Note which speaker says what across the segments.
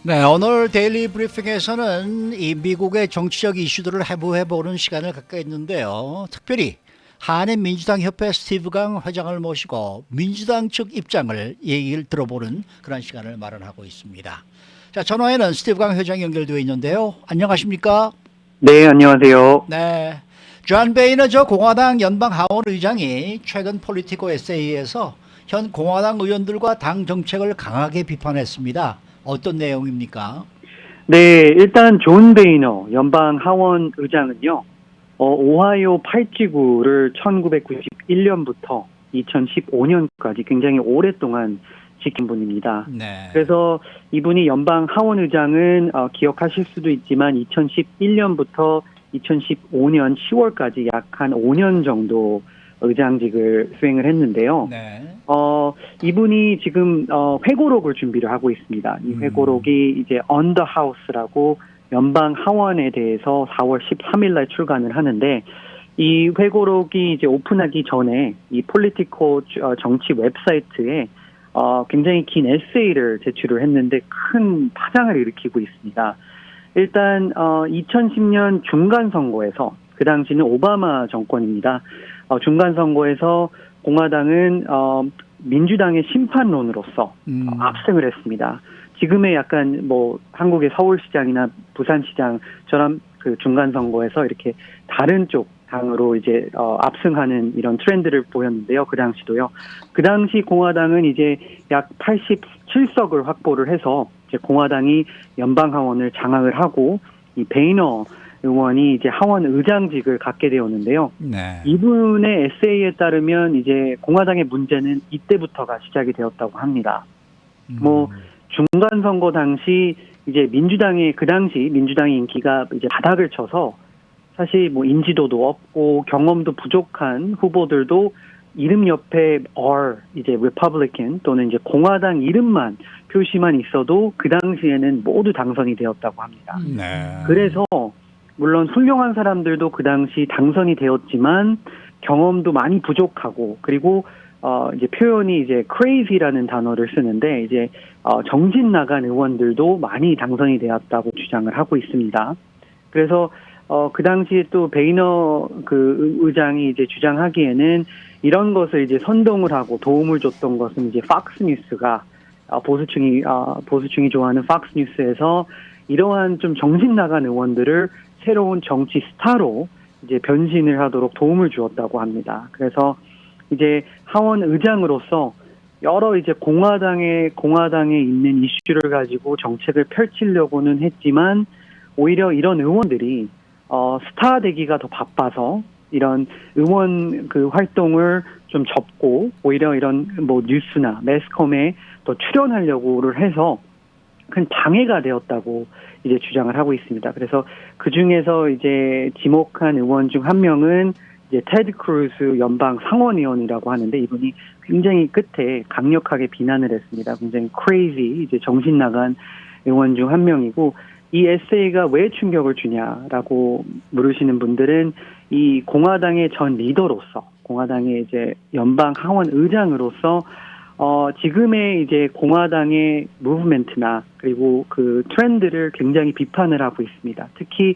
Speaker 1: 네, 오늘 데일리 브리핑에서는 이 미국의 정치적 이슈들을 해부해보는 시간을 갖게 했는데요. 특별히 한인민주당협회 스티브 강 회장을 모시고 민주당 측 입장을 얘기를 들어보는 그런 시간을 마련하고 있습니다. 자, 전화에는 스티브 강 회장이 연결되어 있는데요. 안녕하십니까?
Speaker 2: 네, 안녕하세요.
Speaker 1: 네. 존 베이너 저 공화당 연방 하원 의장이 최근 폴리티코 에세이에서 현 공화당 의원들과 당 정책을 강하게 비판했습니다. 어떤 내용입니까?
Speaker 2: 네, 일단 존 베이너 연방 하원 의장은요, 오하이오 8지구를 1991년부터 2015년까지 굉장히 오랫동안 지킨 분입니다.
Speaker 1: 네.
Speaker 2: 그래서 이분이 연방 하원 의장은 기억하실 수도 있지만 2011년부터 2015년 10월까지 약 한 5년 정도 의장직을 수행을 했는데요.
Speaker 1: 네.
Speaker 2: 이분이 지금 회고록을 준비를 하고 있습니다. 이 회고록이 이제 On the House라고 연방 하원에 대해서 4월 13일 날 출간을 하는데, 이 회고록이 이제 오픈하기 전에 이 폴리티코 정치 웹사이트에 굉장히 긴 에세이를 제출을 했는데 큰 파장을 일으키고 있습니다. 일단 2010년 중간 선거에서, 그 당시는 오바마 정권입니다. 중간 선거에서 공화당은 민주당의 심판론으로서 압승을 했습니다. 지금의 약간 뭐 한국의 서울시장이나 부산시장처럼 그 중간 선거에서 이렇게 다른 쪽 당으로 이제 압승하는 이런 트렌드를 보였는데요. 그 당시도요. 그 당시 공화당은 이제 약 87석을 확보를 해서 이제 공화당이 연방 하원을 장악을 하고, 이 베이너 의원이 이제 하원 의장직을 갖게 되었는데요.
Speaker 1: 네.
Speaker 2: 이분의 에세이에 따르면 이제 공화당의 문제는 이때부터가 시작이 되었다고 합니다. 뭐 중간 선거 당시 이제 그 당시 민주당의 인기가 이제 바닥을 쳐서 사실 뭐 인지도도 없고 경험도 부족한 후보들도 이름 옆에 R, 이제 Republican 또는 이제 공화당 이름만 표시만 있어도 그 당시에는 모두 당선이 되었다고 합니다.
Speaker 1: 네.
Speaker 2: 그래서 물론 훌륭한 사람들도 그 당시 당선이 되었지만 경험도 많이 부족하고, 그리고 이제 표현이 이제 crazy라는 단어를 쓰는데, 이제 정신 나간 의원들도 많이 당선이 되었다고 주장을 하고 있습니다. 그래서 그 당시에 또 베이너 그 의장이 이제 주장하기에는 이런 것을 이제 선동을 하고 도움을 줬던 것은 이제 팍스 뉴스가 보수층이 좋아하는 팍스 뉴스에서 이러한 좀 정신 나간 의원들을 새로운 정치 스타로 이제 변신을 하도록 도움을 주었다고 합니다. 그래서 이제 하원 의장으로서 여러 이제 공화당에 있는 이슈를 가지고 정책을 펼치려고는 했지만, 오히려 이런 의원들이 스타 되기가 더 바빠서 이런 의원 그 활동을 좀 접고, 오히려 이런 뭐 뉴스나 매스컴에 더 출연하려고를 해서 큰 방해가 되었다고 이제 주장을 하고 있습니다. 그래서 그 중에서 이제 지목한 의원 중 한 명은 이제 테드 크루즈 연방 상원의원이라고 하는데, 이분이 굉장히 끝에 강력하게 비난을 했습니다. 굉장히 crazy, 이제 정신 나간 의원 중 한 명이고, 이 에세이가 왜 충격을 주냐라고 물으시는 분들은 이 공화당의 전 리더로서, 공화당의 이제 연방 하원 의장으로서 지금의 이제 공화당의 무브멘트나 그리고 그 트렌드를 굉장히 비판을 하고 있습니다. 특히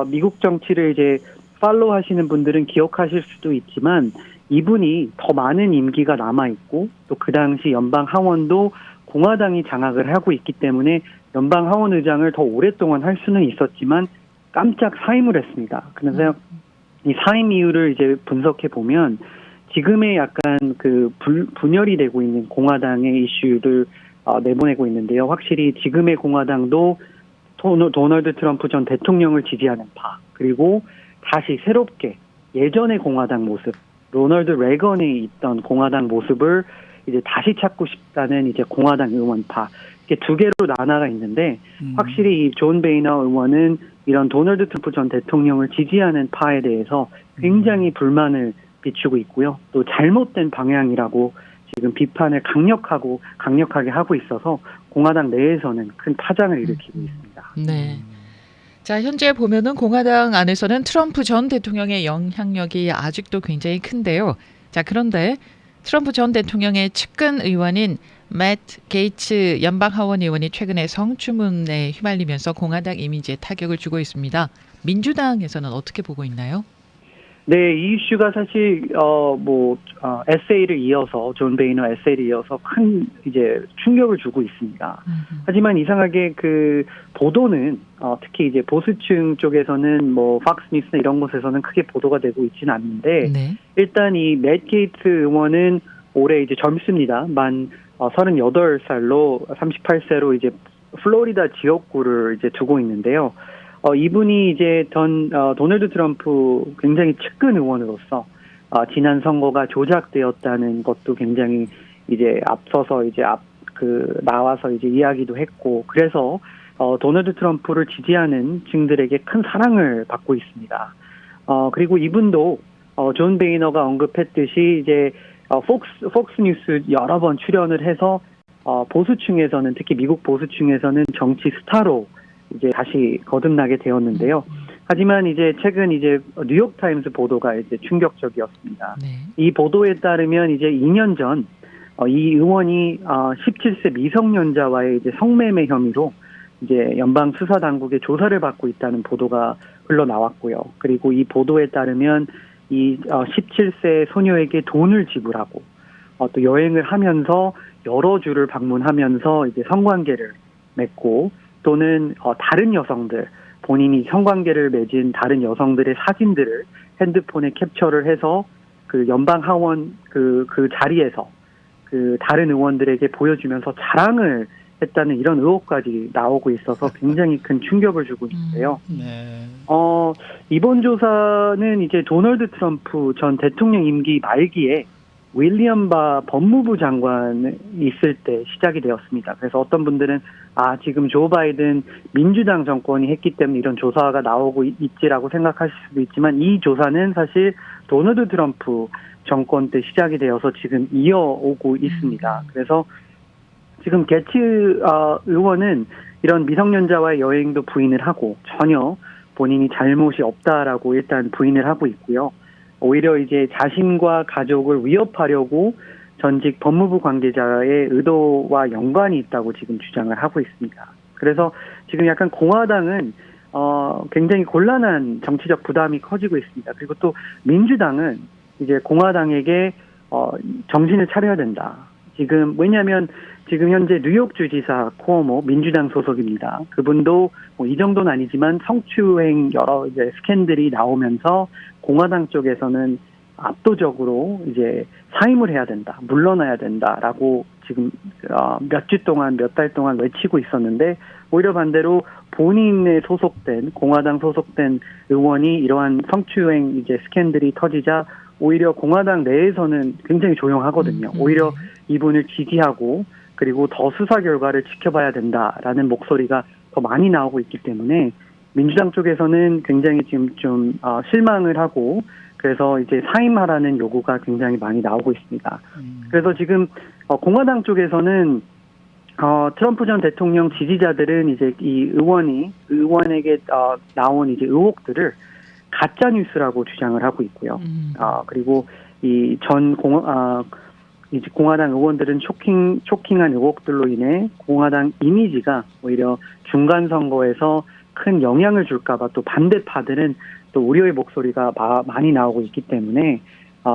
Speaker 2: 미국 정치를 이제 팔로우 하시는 분들은 기억하실 수도 있지만, 이분이 더 많은 임기가 남아있고, 또 그 당시 연방 하원도 공화당이 장악을 하고 있기 때문에 연방 하원 의장을 더 오랫동안 할 수는 있었지만 깜짝 사임을 했습니다. 그래서 이 사임 이유를 이제 분석해 보면, 지금의 약간 그 분열이 되고 있는 공화당의 이슈를 내보내고 있는데요. 확실히 지금의 공화당도 도널드 트럼프 전 대통령을 지지하는 파, 그리고 다시 새롭게 예전의 공화당 모습, 로널드 레건이 있던 공화당 모습을 이제 다시 찾고 싶다는 이제 공화당 의원파, 이렇게 두 개로 나눠가 있는데, 확실히 이 존 베이너 의원은 이런 도널드 트럼프 전 대통령을 지지하는 파에 대해서 굉장히 불만을 비추고 있고요. 또 잘못된 방향이라고 지금 비판을 강력하게 하고 있어서 공화당 내에서는 큰 파장을 일으키고 있습니다.
Speaker 3: 네. 자, 현재 보면은 공화당 안에서는 트럼프 전 대통령의 영향력이 아직도 굉장히 큰데요. 자, 그런데 트럼프 전 대통령의 측근 의원인 맷 게이츠 연방 하원 의원이 최근에 성추문에 휘말리면서 공화당 이미지에 타격을 주고 있습니다. 민주당에서는 어떻게 보고 있나요?
Speaker 2: 네, 이 이슈가 사실 에세이를 이어서 존 베이너 에세이를 이어서 큰 이제 충격을 주고 있습니다. 하지만 이상하게 그 보도는 특히 이제 보수층 쪽에서는 뭐 팍스 뉴스나 이런 곳에서는 크게 보도가 되고 있지는 않는데
Speaker 3: 네.
Speaker 2: 일단 이 맷 게이츠 의원은 올해 이제 젊습니다. 만 38살로 38세로 이제 플로리다 지역구를 이제 두고 있는데요. 이분이 이제 도널드 트럼프 굉장히 측근 의원으로서 지난 선거가 조작되었다는 것도 굉장히 이제 앞서서 이제 나와서 이제 이야기도 했고, 그래서 도널드 트럼프를 지지하는 층들에게 큰 사랑을 받고 있습니다. 그리고 이분도 존 베이너가 언급했듯이 이제 폭스 뉴스 여러 번 출연을 해서 보수층에서는, 특히 미국 보수층에서는 정치 스타로 이제 다시 거듭나게 되었는데요. 하지만 이제 최근 이제 뉴욕 타임스 보도가 이제 충격적이었습니다.
Speaker 3: 네.
Speaker 2: 이 보도에 따르면 이제 2년 전 이 의원이 17세 미성년자와의 이제 성매매 혐의로 이제 연방 수사 당국의 조사를 받고 있다는 보도가 흘러나왔고요. 그리고 이 보도에 따르면 이 17세 소녀에게 돈을 지불하고 또 여행을 하면서 여러 주를 방문하면서 이제 성관계를 맺고, 또는 다른 여성들, 본인이 성관계를 맺은 다른 여성들의 사진들을 핸드폰에 캡처를 해서 그 연방 하원 그 자리에서 그 다른 의원들에게 보여주면서 자랑을 했다는 이런 의혹까지 나오고 있어서 굉장히 큰 충격을 주고 있는데요.
Speaker 1: 네.
Speaker 2: 이번 조사는 이제 도널드 트럼프 전 대통령 임기 말기에 윌리엄 바 법무부 장관이 있을 때 시작이 되었습니다. 그래서 어떤 분들은 지금 조 바이든 민주당 정권이 했기 때문에 이런 조사가 나오고 있지라고 생각하실 수도 있지만, 이 조사는 사실 도널드 트럼프 정권 때 시작이 되어서 지금 이어오고 있습니다. 그래서 지금 게츠 의원은 이런 미성년자와의 여행도 부인을 하고 전혀 본인이 잘못이 없다라고 일단 부인을 하고 있고요. 오히려 이제 자신과 가족을 위협하려고 전직 법무부 관계자의 의도와 연관이 있다고 지금 주장을 하고 있습니다. 그래서 지금 약간 공화당은 굉장히 곤란한 정치적 부담이 커지고 있습니다. 그리고 또 민주당은 이제 공화당에게 정신을 차려야 된다. 왜냐하면 지금 현재 뉴욕 주지사 쿠오모 민주당 소속입니다. 그분도 뭐 이 정도는 아니지만 성추행 여러 이제 스캔들이 나오면서 공화당 쪽에서는 압도적으로 이제 사임을 해야 된다, 물러나야 된다라고 지금 몇 달 동안 외치고 있었는데, 오히려 반대로 본인의 공화당 소속된 의원이 이러한 성추행 이제 스캔들이 터지자 오히려 공화당 내에서는 굉장히 조용하거든요. 오히려 이분을 지지하고 그리고 더 수사 결과를 지켜봐야 된다라는 목소리가 더 많이 나오고 있기 때문에 민주당 쪽에서는 굉장히 지금 좀 실망을 하고, 그래서 이제 사임하라는 요구가 굉장히 많이 나오고 있습니다. 그래서 지금 공화당 쪽에서는 트럼프 전 대통령 지지자들은 이제 이 의원에게 나온 이제 의혹들을 가짜 뉴스라고 주장을 하고 있고요. 그리고 이 이제 공화당 의원들은 쇼킹한 의혹들로 인해 공화당 이미지가 오히려 중간 선거에서 큰 영향을 줄까봐 또 반대파들은 또 우려의 목소리가 많이 나오고 있기 때문에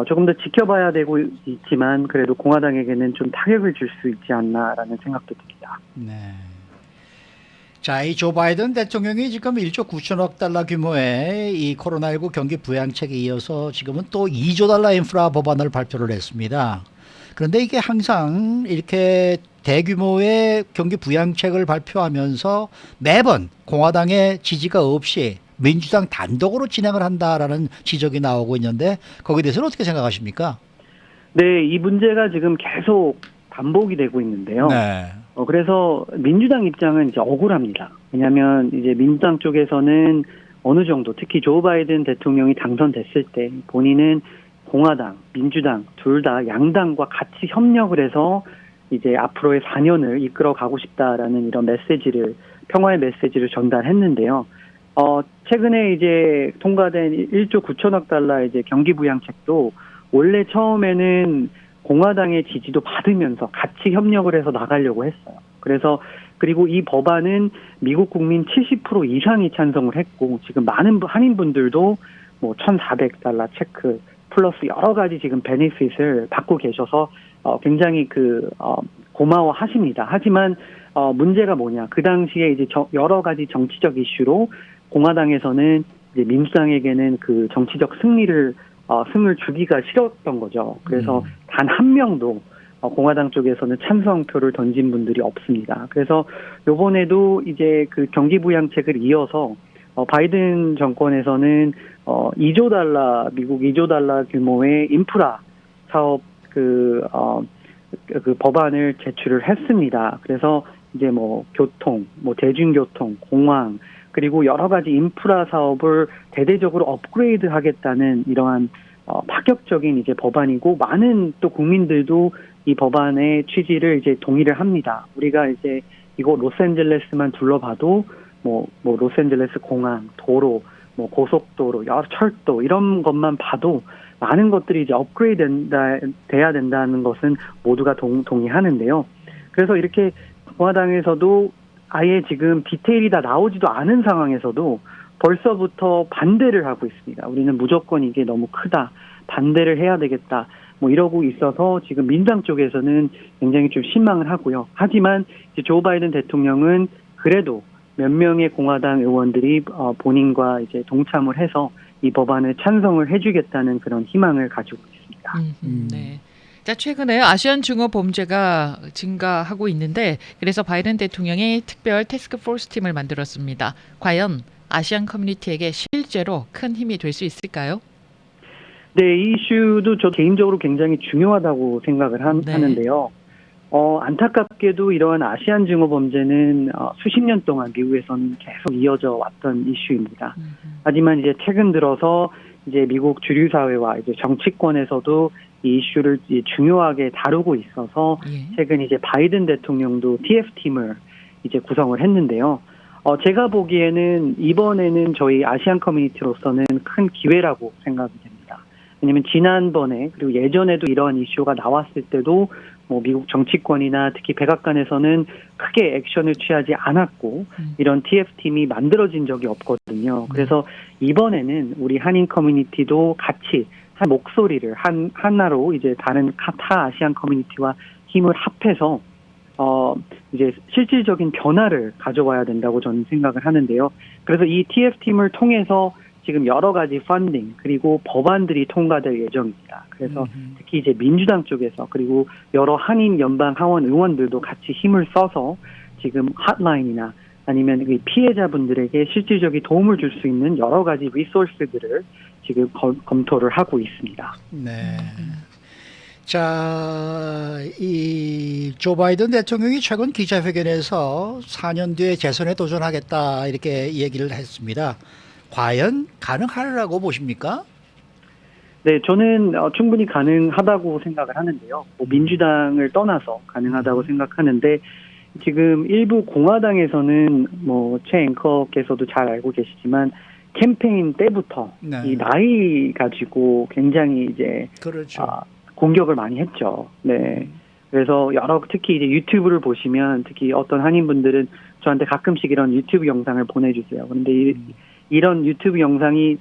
Speaker 2: 조금 더 지켜봐야 되고 있지만, 그래도 공화당에게는 좀 타격을 줄 수 있지 않나라는 생각도 듭니다.
Speaker 1: 네. 자, 이 조 바이든 대통령이 지금 1조 9천억 달러 규모의 이 코로나19 경기 부양책에 이어서 지금은 또 2조 달러 인프라 법안을 발표를 했습니다. 그런데 이게 항상 이렇게 대규모의 경기 부양책을 발표하면서 매번 공화당의 지지가 없이 민주당 단독으로 진행을 한다라는 지적이 나오고 있는데, 거기에 대해서는 어떻게 생각하십니까?
Speaker 2: 네, 이 문제가 지금 계속 반복이 되고 있는데요.
Speaker 1: 네.
Speaker 2: 그래서 민주당 입장은 이제 억울합니다. 왜냐하면 이제 민주당 쪽에서는 어느 정도, 특히 조 바이든 대통령이 당선됐을 때 본인은 공화당, 민주당 둘 다 양당과 같이 협력을 해서 이제 앞으로의 4년을 이끌어 가고 싶다라는 이런 평화의 메시지를 전달했는데요. 최근에 이제 통과된 1조 9천억 달러 이제 경기 부양책도 원래 처음에는 공화당의 지지도 받으면서 같이 협력을 해서 나가려고 했어요. 그래서 그리고 이 법안은 미국 국민 70% 이상이 찬성을 했고 지금 많은 한인분들도 뭐 $1,400 체크 플러스 여러 가지 지금 베네핏을 받고 계셔서 굉장히 고마워하십니다. 하지만 문제가 뭐냐? 그 당시에 이제 여러 가지 정치적 이슈로 공화당에서는 이제 민주당에게는 그 정치적 승을 주기가 싫었던 거죠. 그래서 단 한 명도 공화당 쪽에서는 찬성표를 던진 분들이 없습니다. 그래서 요번에도 이제 그 경기 부양책을 이어서 바이든 정권에서는 $2조 미국 $2조 규모의 인프라 사업 그 법안을 제출을 했습니다. 그래서 이제 뭐 교통, 뭐 대중교통, 공항 그리고 여러 가지 인프라 사업을 대대적으로 업그레이드 하겠다는 이러한 파격적인 이제 법안이고 많은 또 국민들도 이 법안의 취지를 이제 동의를 합니다. 우리가 이제 이곳 로스앤젤레스만 둘러봐도 뭐 로스앤젤레스 공항, 도로, 뭐 고속도로, 철도 이런 것만 봐도 많은 것들이 이제 업그레이드 돼야 된다는 것은 모두가 동의하는데요. 그래서 이렇게 공화당에서도 아예 지금 디테일이 다 나오지도 않은 상황에서도 벌써부터 반대를 하고 있습니다. 우리는 무조건 이게 너무 크다. 반대를 해야 되겠다. 뭐 이러고 있어서 지금 민주당 쪽에서는 굉장히 좀 실망을 하고요. 하지만 이제 조 바이든 대통령은 그래도 몇 명의 공화당 의원들이 본인과 이제 동참을 해서 이 법안을 찬성을 해주겠다는 그런 희망을 가지고 있습니다.
Speaker 3: 네. 자, 최근에 아시안 증오 범죄가 증가하고 있는데 그래서 바이든 대통령이 특별 태스크포스 팀을 만들었습니다. 과연 아시안 커뮤니티에게 실제로 큰 힘이 될 수 있을까요?
Speaker 2: 네, 이 이슈도 저 개인적으로 굉장히 중요하다고 생각을 하는데요. 안타깝게도 이러한 아시안 증오 범죄는 수십 년 동안 미국에서는 계속 이어져 왔던 이슈입니다. 하지만 이제 최근 들어서 이제 미국 주류 사회와 이제 정치권에서도 이 이슈를 이제 중요하게 다루고 있어서 최근 이제 바이든 대통령도 TF팀을 이제 구성을 했는데요. 제가 보기에는 이번에는 저희 아시안 커뮤니티로서는 큰 기회라고 생각이 됩니다. 왜냐하면 지난번에 그리고 예전에도 이러한 이슈가 나왔을 때도 뭐 미국 정치권이나 특히 백악관에서는 크게 액션을 취하지 않았고 이런 TF팀이 만들어진 적이 없거든요. 그래서 이번에는 우리 한인 커뮤니티도 같이 한 목소리를 하나로 이제 다른 타 아시안 커뮤니티와 힘을 합해서 이제 실질적인 변화를 가져와야 된다고 저는 생각을 하는데요. 그래서 이 TF팀을 통해서 지금 여러 가지 펀딩 그리고 법안들이 통과될 예정입니다. 그래서 특히 이제 민주당 쪽에서 그리고 여러 한인 연방 하원 의원들도 같이 힘을 써서 지금 핫라인이나 아니면 피해자분들에게 실질적인 도움을 줄 수 있는 여러 가지 리소스들을 지금 검토를 하고 있습니다.
Speaker 1: 네. 자, 이 조 바이든 대통령이 최근 기자회견에서 4년 뒤에 재선에 도전하겠다 이렇게 얘기를 했습니다. 과연 가능하라고 보십니까?
Speaker 2: 네, 저는 충분히 가능하다고 생각을 하는데요. 뭐 민주당을 떠나서 가능하다고 생각하는데 지금 일부 공화당에서는 뭐 최 앵커께서도 잘 알고 계시지만 캠페인 때부터 이 나이 가지고 굉장히 이제
Speaker 1: 그렇죠.
Speaker 2: 공격을 많이 했죠. 네. 그래서 특히 이제 유튜브를 보시면 특히 어떤 한인분들은 저한테 가끔씩 이런 유튜브 영상을 보내주세요. 그런데 이런 유튜브 영상이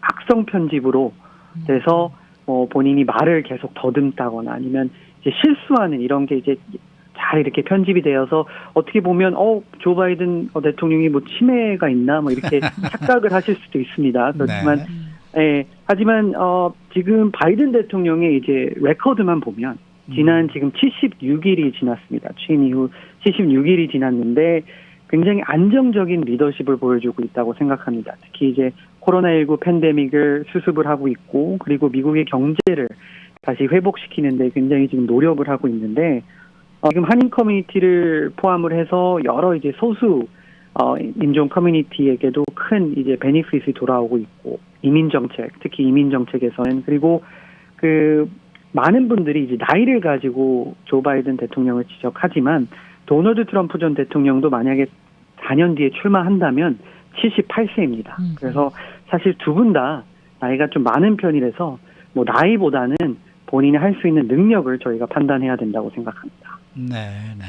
Speaker 2: 악성 편집으로 돼서 본인이 말을 계속 더듬다거나 아니면 이제 실수하는 이런 게 이제 잘 이렇게 편집이 되어서 어떻게 보면 조 바이든 대통령이 뭐 치매가 있나 뭐 이렇게 착각을 하실 수도 있습니다. 그렇지만 하지만 지금 바이든 대통령의 이제 레코드만 보면 지난 지금 76일이 지났습니다. 취임 이후 76일이 지났는데 굉장히 안정적인 리더십을 보여주고 있다고 생각합니다. 특히 이제 코로나19 팬데믹을 수습을 하고 있고 그리고 미국의 경제를 다시 회복시키는데 굉장히 지금 노력을 하고 있는데 지금 한인 커뮤니티를 포함을 해서 여러 이제 소수 인종 커뮤니티에게도 큰 이제 베니핏이 돌아오고 있고 이민 정책, 특히 이민 정책에서는 그리고 많은 분들이 이제 나이를 가지고 조 바이든 대통령을 지적하지만 도널드 트럼프 전 대통령도 만약에 4년 뒤에 출마한다면 78세입니다. 그래서 사실 두 분 다 나이가 좀 많은 편이라서 뭐 나이보다는 본인이 할 수 있는 능력을 저희가 판단해야 된다고 생각합니다.
Speaker 1: 네, 네.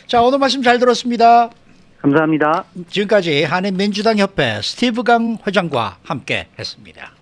Speaker 1: 자, 오늘 말씀 잘 들었습니다.
Speaker 2: 감사합니다.
Speaker 1: 지금까지 한인민주당협회 스티브 강 회장과 함께 했습니다.